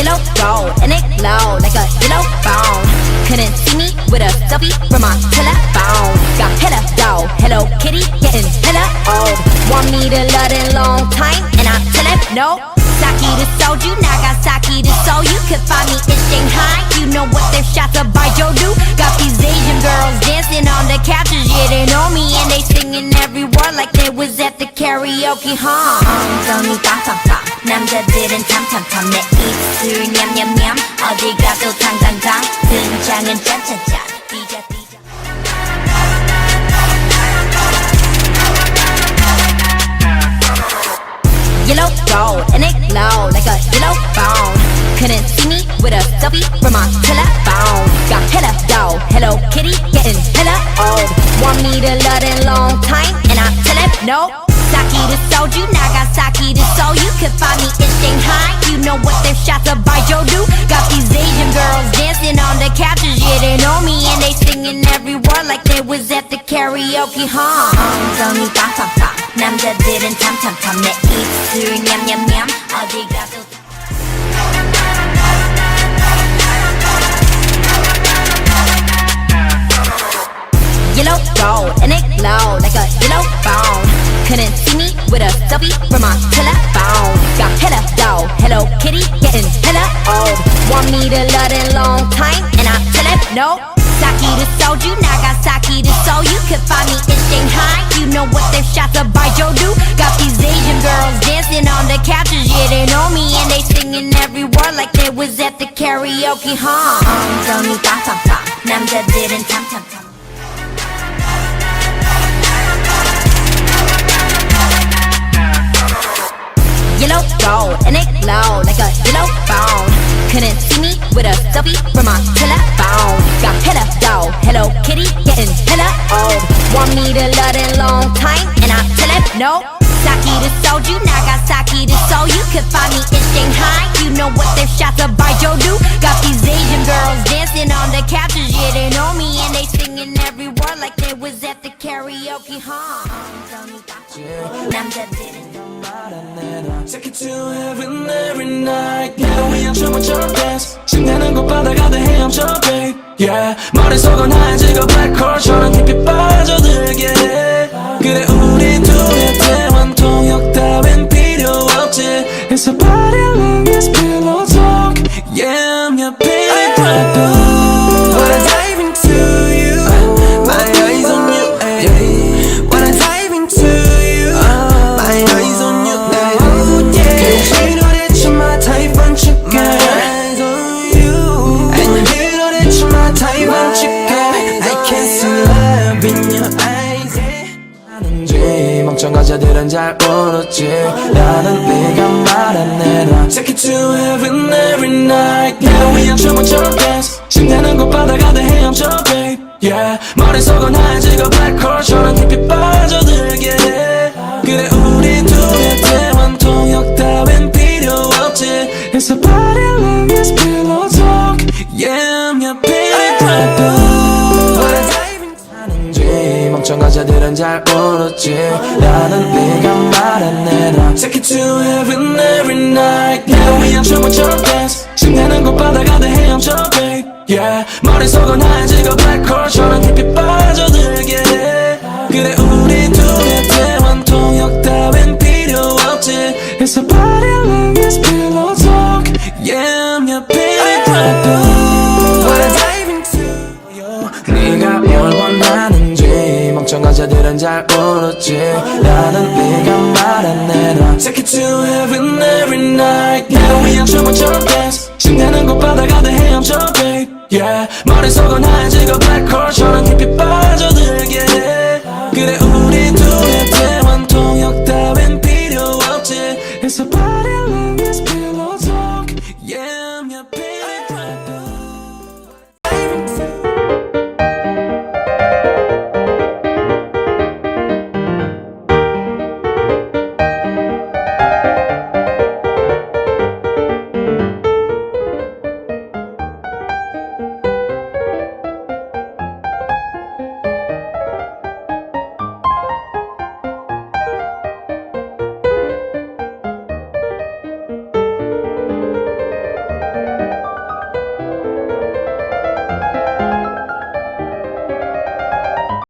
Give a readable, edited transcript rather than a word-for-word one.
yellow gold, and it glow like a yellow bone. Couldn't see me with a selfie from my telephone. Got hella dough, Hello Kitty, getting hella old. Want me to love in long time, and I tell him no. Saki to soju, Nagasaki to Seoul. You could find me in Shanghai. You know what their shots of Baijiu do. Got these Asian girls dancing on the couches. Yeah, they know me and they singing every word like they was at the karaoke, huh? 엉덩이 빵빵빵 남자들은 탐탐탐 내 입술 냠냠냠 어디 가도 당당당 등장은 짠짠짠 삐져 삐져 yellow gold, and it glow like a yellow bone. Couldn't see me with a selfie from my telephone. Got hella dough, Hello Kitty, getting hella old. Want me to love in long time, and I tell him no. Saki to soju, Nagasaki to Seoul. You could find me in Shanghai. You know what their shots of Baijiu do. Got these Asian girls dancing on the couches. Yeah, they know me and they singing every word like they was at the karaoke, huh? 엉덩이 빵빵빵 남자들은 탐탐탐 내 입술 냠냠냠 어디 가도 yellow gold, and it glow like a yellow bone. Couldn't see me with a selfie from my telephone. Got hella dough, Hello Kitty, getting hella old. Want me to love in long time, and I tell him no. Saki to soju, Nagasaki to Seoul. You could find me in Shanghai. You know what their shots of Baijiu do. Got these Asian girls dancing on the couches. Yeah, they know me and they singing every word like they was at the karaoke, huh? 엉덩이 빵빵빵 남자들은 탐탐탐 yellow gold, and it glow like a yellow bone. Couldn't see me with a selfie from my telephone. Got hella dough, Hello Kitty, getting hella old. Want me to love in long time, and I tell him no. Saki to soju, Nagasaki to Seoul. You could find me in Shanghai. You know what their shots of Baijiu do. Got these Asian girls dancing on the couches. Yeah, they know me and they singing every word like they was at the karaoke, huh? 남자들은 Take it to heaven every night. Yeah, we are trouble dance. 신나는 곳바다가도 헤엄쳐, babe. Yeah, 머릿속은 하얘지고 블랙홀처럼 깊이 빠져들게 해. 그래 우리 둘의 대화 통역 따윈 필요 없지. It's a body long as pillow talk. Yeah, I'm your baby brother. When I dive into you, my eyes on you. When I dive into you, my eyes on you. You know that you're my type, aren't you, girl? My eyes on you. And you know that you're my type, aren't you, girl? I can see love in your eyes. 하는지 멍청한 자들은 잘 모르지. 나는 네가 말해내라. Take it to heaven every night. Yeah, we are trouble dance. 신나는 곳바다가도 헤엄쳐, babe. Yeah, 머릿속은 하얘지고 블랙홀처럼 깊이 빠져들게 해. 그래 우리 둘의 대화 통역 따윈 필요 없지. It's a body long as pillow talk. Yeah, I'm your baby brother. 하는지 멍청한 자들은 잘 모르지. 나는 네가 말해내라. Take it to heaven every night. Yeah, we are trouble dance. 신나는 곳바다가도 헤엄쳐, babe. Yeah, 머릿속은 하얘지고 블랙홀처럼 깊이 빠져들게 해. 그래 우리 둘의 대화 통역 따윈 필요 없지. It's a body long as pillow talk. Yeah, I'm your baby brother. When I dive into you, 네가 뭘 원하는지 멍청한 자들은 잘 모르지. 나는 네가 말해내라. Take it to heaven every night. Yeah, we are trouble dance. 신나는 곳바다가도 헤엄쳐, babe. Yeah, 머릿속은 하얘지고 블랙홀처럼 깊이 빠져들게 해. 그래 우리 둘의 대화 통역 따윈 필요 없지. It's a